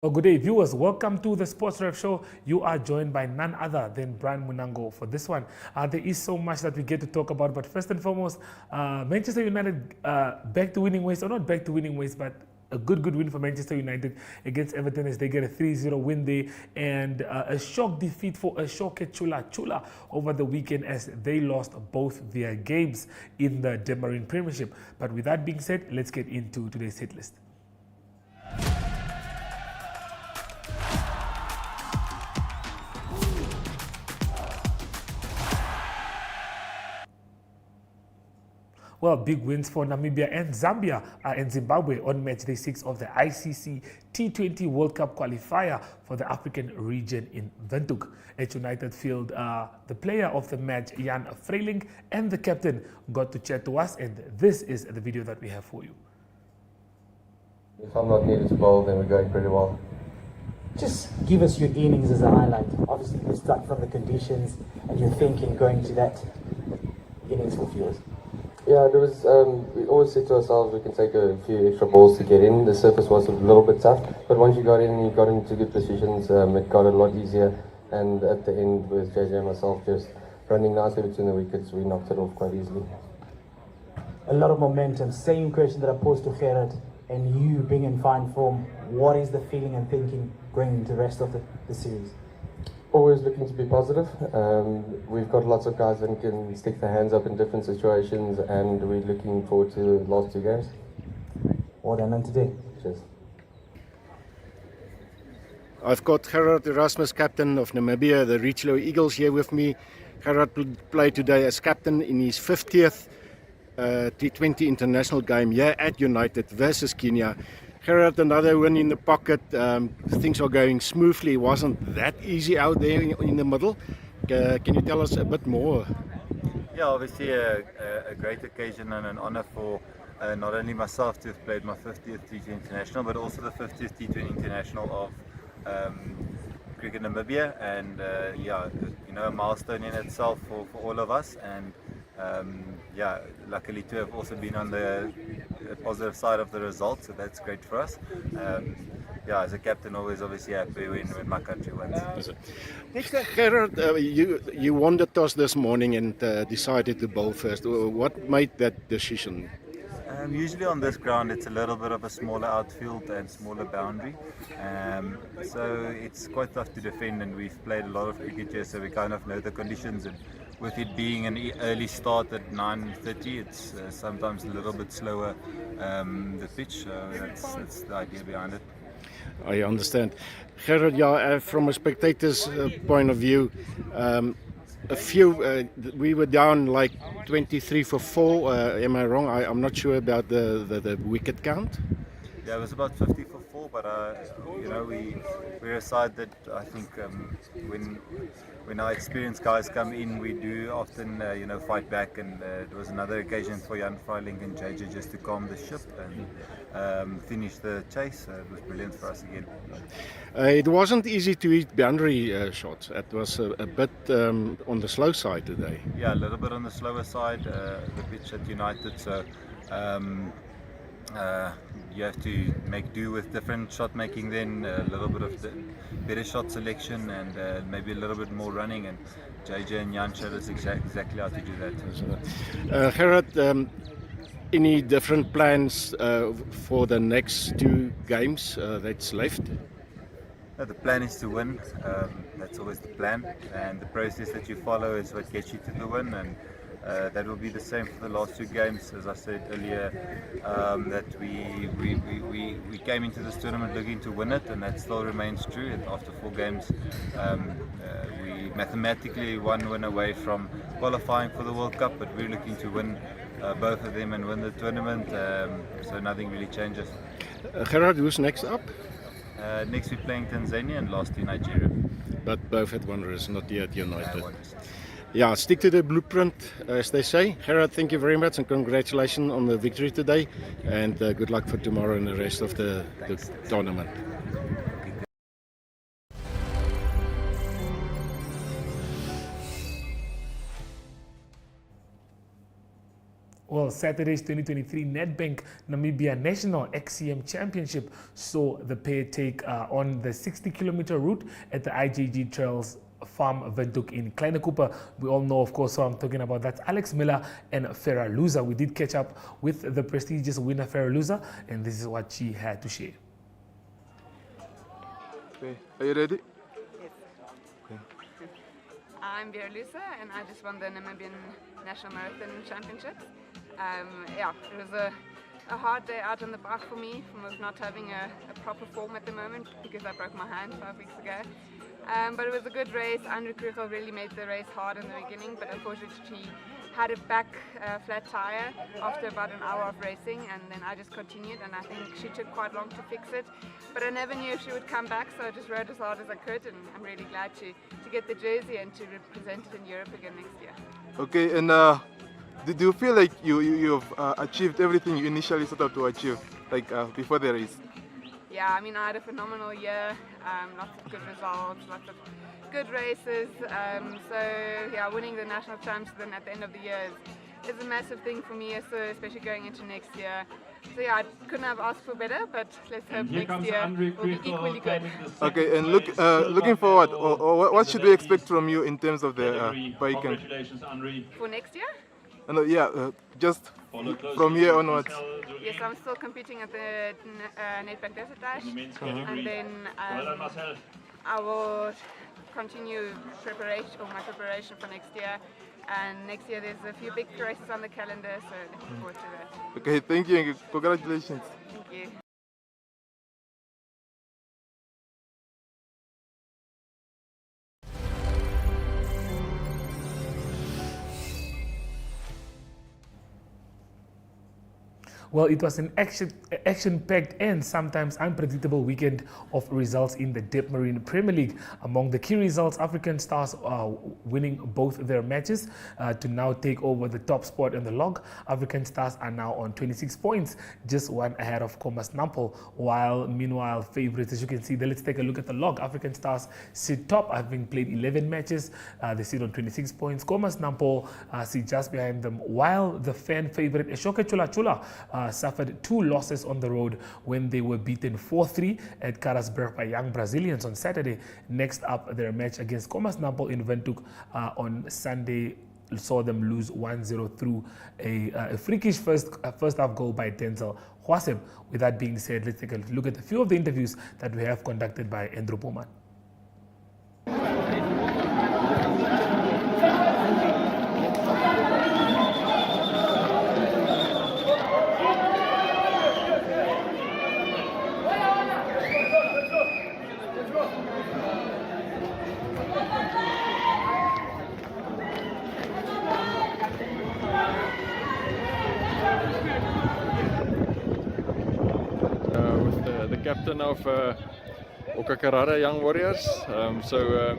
Well, good day, viewers. Welcome to the Sports Ref Show. You are joined by none other than Brian Munango for this one. There is so much that we get to talk about, but first and foremost, Manchester United back to winning ways, or not back to winning ways, but a good win for Manchester United against Everton as they get a 3-0 win there, and a shock defeat for Eeshoke Chula Chula over the weekend as they lost both their games in the Demarine Premiership. But with that being said, let's get into today's hit list. Well, big wins for Namibia and Zambia and Zimbabwe on match day 6 of the ICC T20 World Cup qualifier for the African region in Windhoek. United field the player of the match, Jan Freiling, and the captain got to chat to us, and this is the video that we have for you. If I'm not needed to bowl, then we're going pretty well. Just give us your innings as a highlight. Obviously, you start from the conditions and you're thinking going to that innings for viewers. Yeah, there was. We always said to ourselves we can take a few extra balls to get in. The surface was a little bit tough, but once you got in, you got into good positions. It got a lot easier, and at the end, with JJ and myself just running nicely between the wickets, we knocked it off quite easily. A lot of momentum. Same question that I posed to Gerard, and you being in fine form. What is the feeling and thinking going into the rest of the series? Always looking to be positive. We've got lots of guys that can stick their hands up in different situations, and we're looking forward to the last 2 games. Well done today. Cheers. I've got Gerard Erasmus, captain of Namibia, the Richelieu Eagles, here with me. Gerard played today as captain in his 50th T20 international game here at United versus Kenya. Gerard, another win in the pocket. Things are going smoothly. It wasn't that easy out there in the middle. Can you tell us a bit more? Yeah, obviously a great occasion and an honour for not only myself to have played my 50th T20 International, but also the 50th T20 International of Cricket Namibia, and yeah, you know, a milestone in itself for all of us, and yeah, luckily to have also been on the positive side of the results, so that's great for us. Yeah, as a captain, always obviously happy when my country wins. Gerard, you won the toss this morning and decided to bowl first. What made that decision? Usually on this ground it's a little bit of a smaller outfield and smaller boundary, so it's quite tough to defend, and we've played a lot of cricket here, so we kind of know the conditions, and with it being an early start at 9:30, it's sometimes a little bit slower, the pitch, so that's the idea behind it. I understand. Gerard, yeah, from a spectator's point of view, we were down like 23 for 4. Am I wrong? I'm not sure about the wicket count. Yeah, it was about 50 for 4, but you know, we're a side that I think when our experienced guys come in, we do often you know, fight back, and it was another occasion for Jan Freiling and JJ just to calm the ship and finish the chase. It was brilliant for us again. It wasn't easy to hit boundary shots. It was a bit on the slow side today. Yeah, a little bit on the slower side, the pitch at United, so you have to make do with different shot making, then a little bit of better shot selection, and maybe a little bit more running, and JJ and Jan showed us exactly how to do that. Gerard, any different plans for the next 2 games that's left? The plan is to win. That's always the plan, and the process that you follow is what gets you to the win, and that will be the same for the last 2 games. As I said earlier, that we came into this tournament looking to win it, and that still remains true. And after 4 games, we mathematically 1 win away from qualifying for the World Cup, but we're looking to win both of them and win the tournament, so nothing really changes. Gerard, who's next up? Next we're playing Tanzania, and last to Nigeria. But both at Wanderers, not yet United. Wanderers. Yeah, stick to the blueprint, as they say. Gerard, thank you very much, and congratulations on the victory today, and good luck for tomorrow and the rest of the tournament. Well, Saturday's 2023 Nedbank Namibia National XCM Championship saw the pair take on the 60-kilometer route at the IJG Trails Farm Windhoek in Kleine Cooper. We all know, of course, who I'm talking about. That's Alex Miller and Vera Luza. We did catch up with the prestigious winner, Vera Luza, and this is what she had to share. Okay. Are you ready? Yes. Okay. I'm Vera Lusa and I just won the Namibian National Marathon Championships. Yeah, it was a hard day out on the bike for me from not having a proper form at the moment because I broke my hand 5 weeks ago. But it was a good race. Andrew Krugel really made the race hard in the beginning, but unfortunately she had a back flat tire after about an hour of racing, and then I just continued, and I think she took quite long to fix it. But I never knew if she would come back, so I just rode as hard as I could, and I'm really glad to get the jersey and to represent it in Europe again next year. Okay, and did you feel like you've achieved everything you initially set out to achieve, like before the race? Yeah, I mean, I had a phenomenal year, lots of good results, lots of good races. So yeah, winning the national champs then at the end of the year is a massive thing for me, so especially going into next year. So yeah, I couldn't have asked for better, but let's hope next year will be equally good. Okay, and looking forward, what should we expect from you in terms of the biking? For next year? Yeah, just from here onwards. Yes, I'm still competing at the Nedbank Desertage, and then I will continue my preparation for next year. And next year there's a few big races on the calendar, so looking forward to that. Okay, thank you and congratulations. Thank you. Well, it was an action-packed and sometimes unpredictable weekend of results in the Dip Marine Premier League. Among the key results, African Stars are winning both their matches to now take over the top spot in the log. African Stars are now on 26 points, just one ahead of Comas Nampel, while meanwhile favorites, as you can see there, let's take a look at the log. African Stars sit top, having played 11 matches. They sit on 26 points. Comas Nampel sit just behind them, while the fan favorite Eeshoke Chula Chula suffered 2 losses on the road when they were beaten 4-3 at Karasburg by Young Brazilians on Saturday. Next up, their match against Comas Nampel in Windhoek on Sunday saw them lose 1-0 through a freakish first half goal by Denzel Hwasem. With that being said, let's take a look at a few of the interviews that we have conducted by Andrew Pullman. The captain of Okakarara Young Warriors.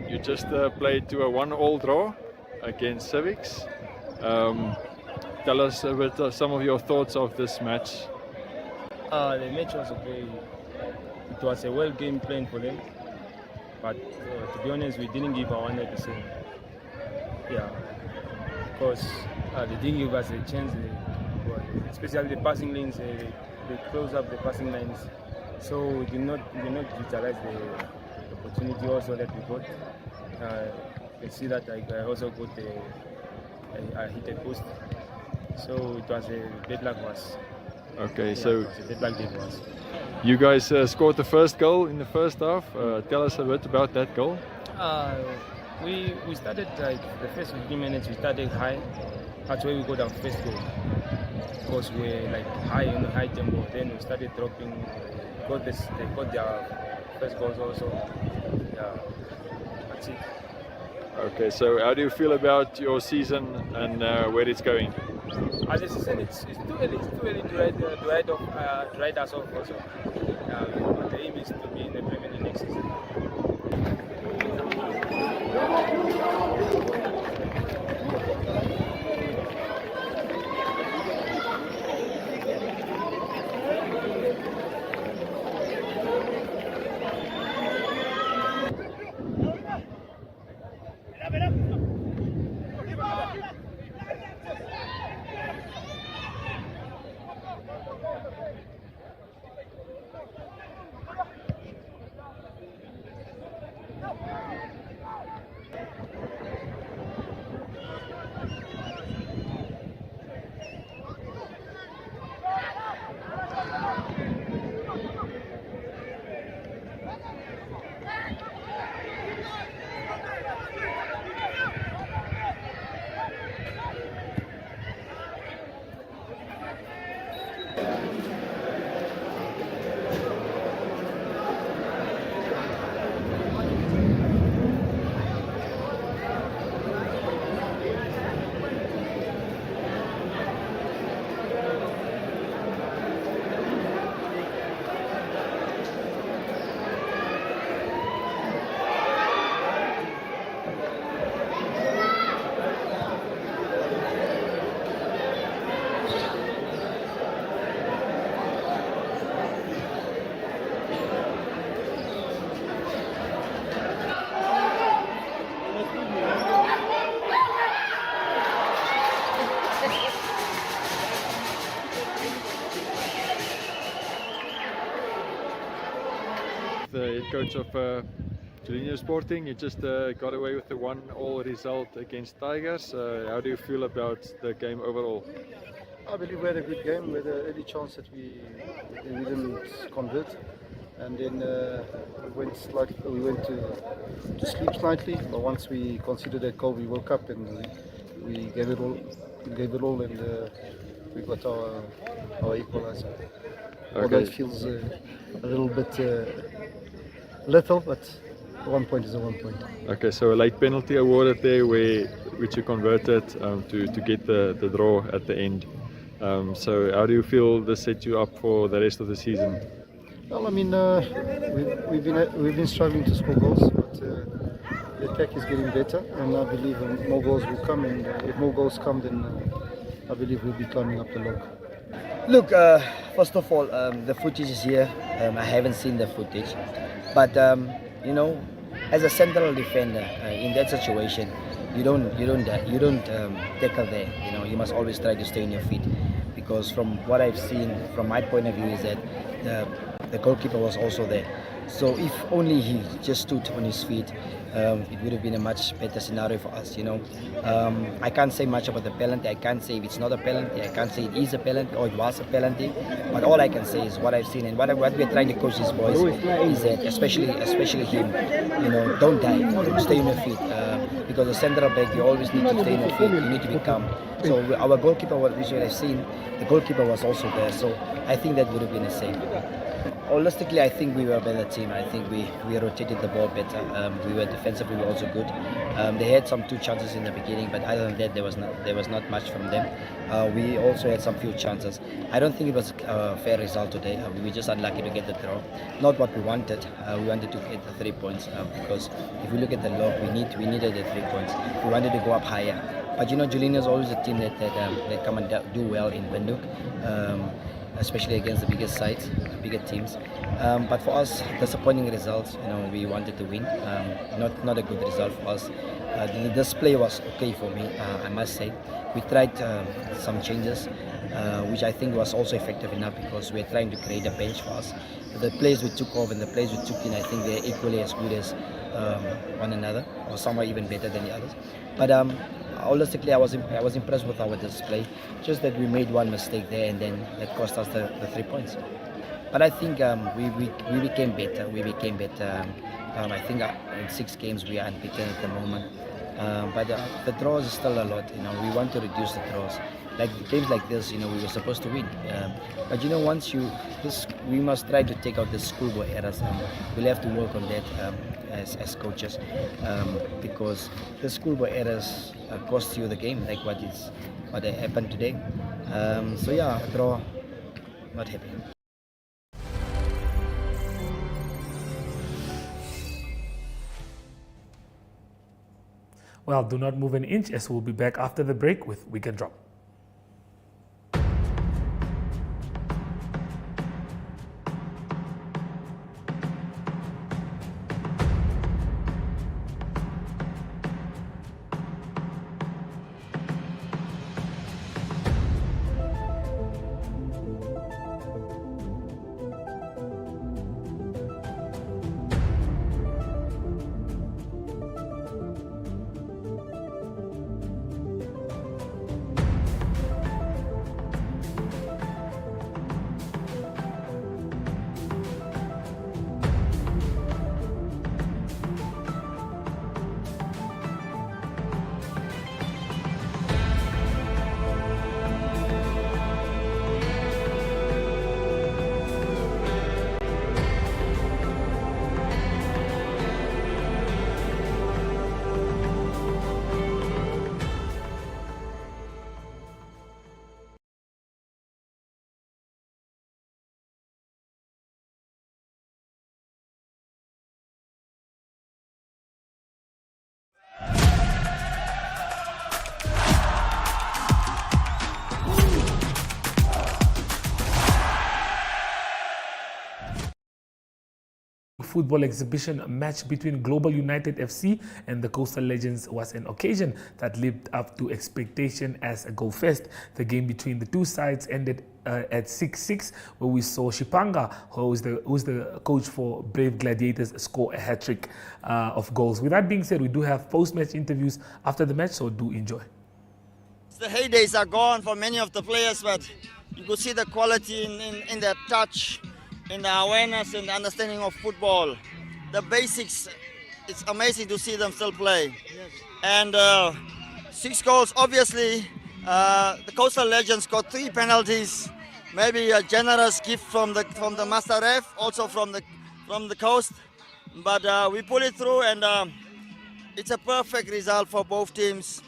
You just played to a 1-1 draw against Civics. Tell us a bit some of your thoughts of this match. The match was okay. It was a well game plan for them, but to be honest, we didn't give our 100%. Yeah, because they didn't give us a chance, especially the passing lanes. They close up the passing lines, so we did not utilize the opportunity also that we got. You see that I also got I hit a post, so it was a bad luck for us. Okay, Yeah, so it was a bad luck day for us. you guys scored the first goal in the first half. Tell us a bit about that goal. We started like the first 15 minutes. We started high. That's where we got our first goal. Because we're like high tempo. Then we started dropping. They got their first goals also. Yeah, that's it. Okay, so how do you feel about your season and where it's going? As a season, it's too early. It's too early to write us off also. But the aim is to be in the Premier League next season. the head coach of Julinho Sporting. You just got away with the 1-1 result against Tigers. How do you feel about the game overall? I believe we had a good game. We had an early chance that we didn't convert, and then we went to sleep slightly. But once we considered that goal, we woke up and we gave it all. And we got our equalizer. Okay. Although it feels a little bit little, but 1 point is a 1 point. Okay, so a late penalty awarded there, which you converted to get the draw at the end. So how do you feel this set you up for the rest of the season? Well, I mean, we've been struggling to score goals, but the attack is getting better, and I believe more goals will come. And if more goals come, then I believe we'll be climbing up the log. Look, first of all, the footage is here. I haven't seen the footage, but you know, as a central defender in that situation, you don't tackle there. You know, you must always try to stay on your feet, because from what I've seen, from my point of view, is that the goalkeeper was also there. So if only he just stood on his feet, it would have been a much better scenario for us. You know, I can't say much about the penalty. I can't say if it's not a penalty. I can't say it is a penalty or it was a penalty. But all I can say is what I've seen, and what we're trying to coach these boys is that, especially him, you know, don't die, stay on your feet. Because the central back, you always need to stay on your feet. You need to be calm. So our goalkeeper, which I've seen, the goalkeeper was also there. So I think that would have been the same. Holistically, I think we were a better team. I think we rotated the ball better. We were defensively also good. They had some 2 chances in the beginning, but other than that, there was not much from them. We also had some few chances. I don't think it was a fair result today. We were just unlucky to get the draw. Not what we wanted. We wanted to get the 3 points because if we look at the log, we needed the 3 points. We wanted to go up higher. But you know, Julinho is always a team that come and do well in Windhoek. Especially against the biggest sides, the bigger teams. But for us, disappointing results. You know, we wanted to win. Not a good result for us. The display was okay for me, I must say. We tried some changes, which I think was also effective enough, because we're trying to create a bench for us. The players we took off and the players we took in, I think they're equally as good as one another, or some are even better than the others. But holistically, I was impressed with our display. Just that we made one mistake there, and then that cost us the 3 points. But I think we became better. I think in 6 games we are unbeaten at the moment. But the draws is still a lot. You know, we want to reduce the draws. Like games like this, you know, we were supposed to win. But you know, we must try to take out the schoolboy errors. We'll have to work on that as coaches, because the schoolboy errors cost you the game, like what happened today. So yeah, draw, not happy. Well, do not move an inch, as we'll be back after the break with Weekend Drop. football exhibition match between Global United FC and the Coastal Legends was an occasion that lived up to expectation as a goal fest. The game between the two sides ended at 6-6, where we saw Shipanga, who's the coach for Brave Gladiators, score a hat-trick of goals. With that being said, we do have post-match interviews after the match, so do enjoy. The heydays are gone for many of the players, but you could see the quality in their touch, in the awareness and the understanding of football. The basics, it's amazing to see them still play. Yes. And 6 goals, obviously, the Coastal Legends got 3 penalties. Maybe a generous gift from the master ref, also from the coast. But we pull it through, and it's a perfect result for both teams.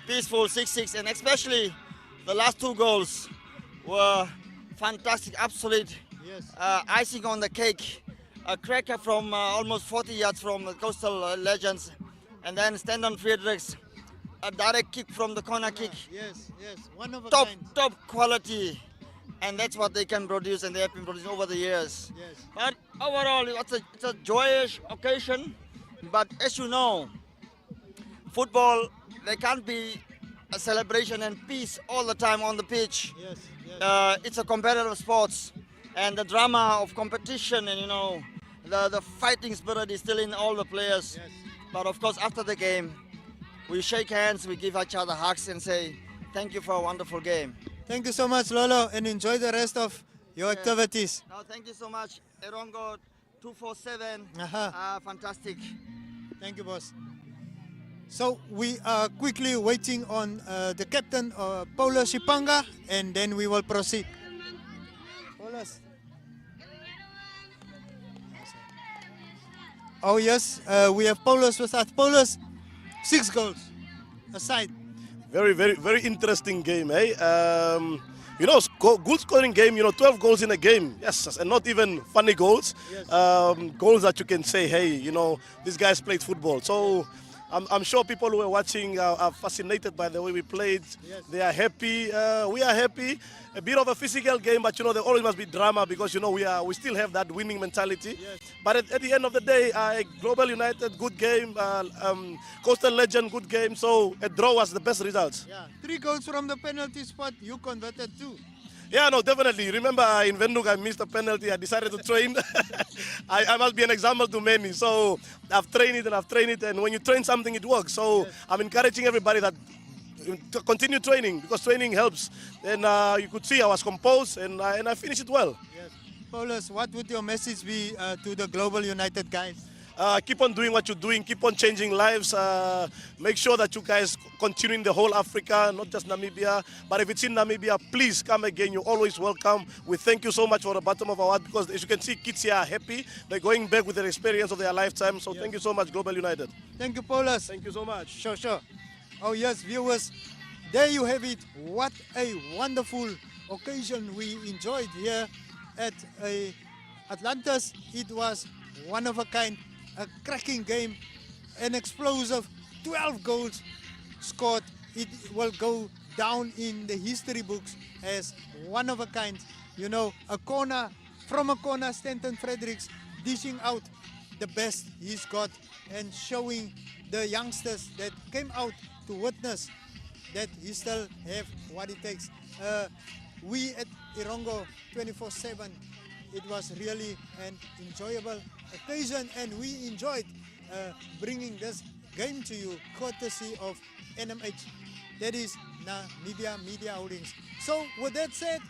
Peaceful 6-6, and especially the last 2 goals were fantastic, absolute icing on the cake. A cracker from almost 40 yards from the Coastal Legends, and then Stenton Friedrichs, a direct kick from the corner kick. Yes, one of a top kind. top quality, and that's what they can produce, and they have been producing over the years. Yes. But overall, it's a joyous occasion. But as you know, football, there can't be a celebration and peace all the time on the pitch. Yes. It's a competitive sports, and the drama of competition, and the fighting spirit is still in all the players. Yes. But of course, after the game, we shake hands, we give each other hugs, and say thank you for a wonderful game. Thank you so much, Lolo, and enjoy the rest of your activities. No, thank you so much, Erongo 247. Fantastic. Thank you, boss. So we are quickly waiting on the captain, Paulo Shipanga, and then we will proceed. Paulus. Oh yes, we have Paulus with us. Paulus, 6 goals aside. Very interesting game, eh? Good scoring game, 12 goals in a game. Yes, and not even funny goals. Yes. Goals that you can say, hey, these guys played football. So I'm sure people who are watching are fascinated by the way we played. Yes. They are happy. We are happy. A bit of a physical game, but there always must be drama because we still have that winning mentality. Yes. But at the end of the day, Global United, good game. Coastal Legend, good game. So a draw was the best result. Yeah, 3 goals from the penalty spot. You converted 2. Yeah, no, definitely. Remember, in Windhoek, I missed a penalty. I decided to train. I must be an example to many. So I've trained it, and when you train something, it works. So yes. I'm encouraging everybody to continue training because training helps. And you could see I was composed, and I finished it well. Yes. Paulus, what would your message be to the Global United guys? Keep on doing what you're doing, keep on changing lives, make sure that you guys continue in the whole Africa, not just Namibia, but if it's in Namibia, please come again, you're always welcome. We thank you so much for the bottom of our heart because as you can see, kids here are happy, they're going back with the experience of their lifetime, so yes. Thank you so much, Global United. Thank you, Paulus. Thank you so much. Sure. Oh yes, viewers, there you have it. What a wonderful occasion we enjoyed here at Atlantis. It was one of a kind. A cracking game, an explosive 12 goals scored. It will go down in the history books as one of a kind. A corner, Stenton Fredericks dishing out the best he's got and showing the youngsters that came out to witness that he still have what it takes. We at Erongo 24/7, it was really an enjoyable occasion, and we enjoyed bringing this game to you courtesy of NMH, that is Namibia Media Holdings. So with that said,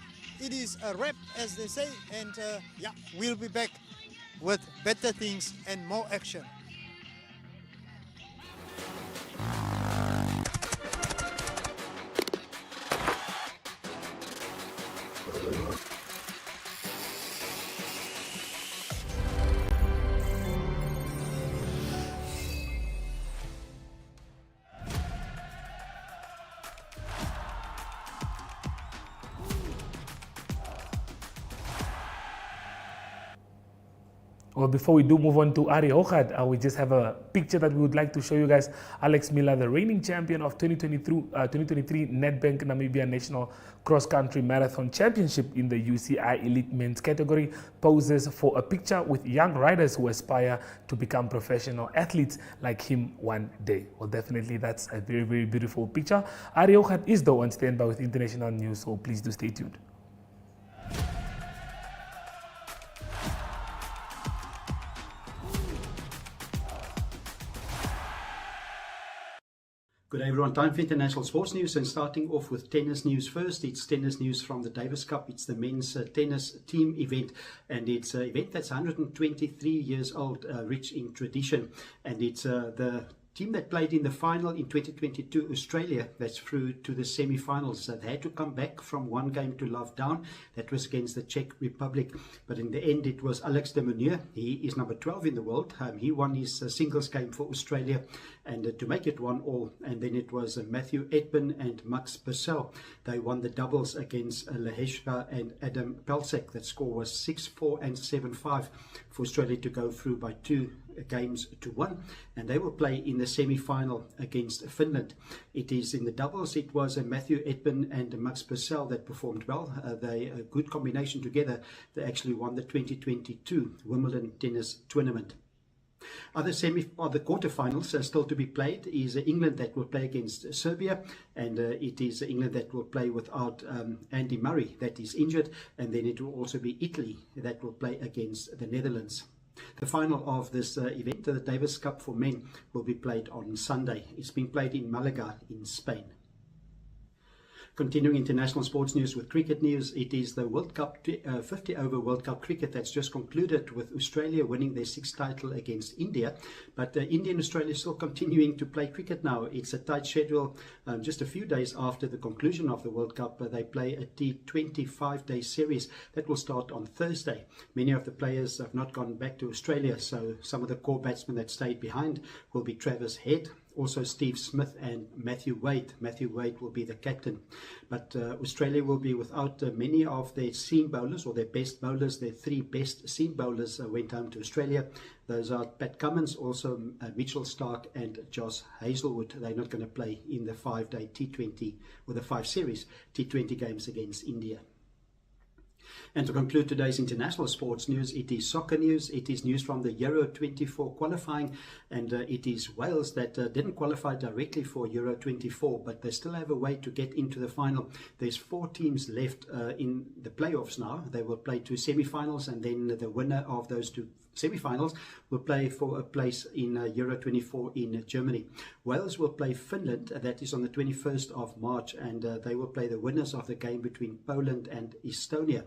it is a wrap, as they say, and we'll be back with better things and more action. Well, before we do move on to Eeshoke, we just have a picture that we would like to show you guys. Alex Miller, the reigning champion of 2023 Nedbank Namibia National Cross Country Marathon Championship in the UCI Elite Men's category, poses for a picture with young riders who aspire to become professional athletes like him one day. Well, definitely that's a very, very beautiful picture. Eeshoke is though on standby with international news, so please do stay tuned. Good day everyone, time for international sports news, and starting off with tennis news first. It's tennis news from the Davis Cup. It's the men's tennis team event, and it's an event that's 123 years old, rich in tradition, and it's the team that played in the final in 2022, Australia, that's through to the semi-finals. They had to come back from one game to love down. That was against the Czech Republic. But in the end, it was Alex de Minaur. He is number 12 in the world. He won his singles game for Australia, and to make it 1-1. And then it was Matthew Edman and Max Purcell. They won the doubles against Leheshka and Adam Pelcek. That score was 6-4 and 7-5 for Australia to go through by 2 games to 1, and they will play in the semi-final against Finland. It is in the doubles. It was Matthew Edman and Max Purcell that performed well. They a good combination together. They actually won the 2022 Wimbledon tennis tournament. Other quarterfinals are still to be played. Is England that will play against Serbia, and it is England that will play without Andy Murray, that is injured, and then it will also be Italy that will play against the Netherlands. The final of this event, the Davis Cup for men, will be played on Sunday. It's being played in Malaga in Spain. Continuing international sports news with cricket news, it is the World Cup 50-over World Cup cricket that's just concluded, with Australia winning their 6th title against India. But India and Australia is still continuing to play cricket now. It's a tight schedule. Just a few days after the conclusion of the World Cup, they play a T20 5-day series that will start on Thursday. Many of the players have not gone back to Australia, so some of the core batsmen that stayed behind will be Travis Head, also Steve Smith and Matthew Wade. Matthew Wade will be the captain. But Australia will be without many of their seam bowlers, or their best bowlers. Their 3 best seam bowlers went home to Australia. Those are Pat Cummins, also Mitchell Starc and Josh Hazlewood. They're not going to play in the 5-day T20 or the 5 series T20 games against India. And to conclude today's international sports news, it is soccer news. It is news from the Euro 24 qualifying, and it is Wales that didn't qualify directly for Euro 24, but they still have a way to get into the final. There's 4 teams left in the playoffs now. They will play 2 semi-finals, and then the winner of those 2 semi-finals will play for a place in Euro 24 in Germany. Wales will play Finland. That is on the 21st of March, and they will play the winners of the game between Poland and Estonia.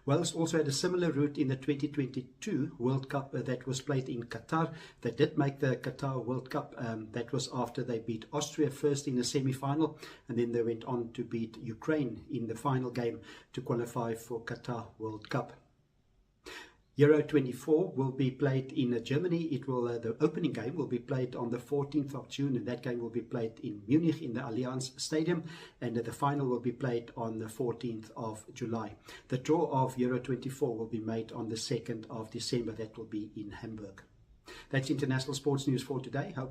Wales also had a similar route in the 2022 World Cup that was played in Qatar. They did make the Qatar World Cup. That was after they beat Austria first in the semi-final, and then they went on to beat Ukraine in the final game to qualify for Qatar World Cup. Euro 24 will be played in Germany. It will the opening game will be played on the 14th of June, and that game will be played in Munich in the Allianz Stadium, and the final will be played on the 14th of July. The draw of Euro 24 will be made on the 2nd of December. That will be in Hamburg. That's international sports news for today. Hope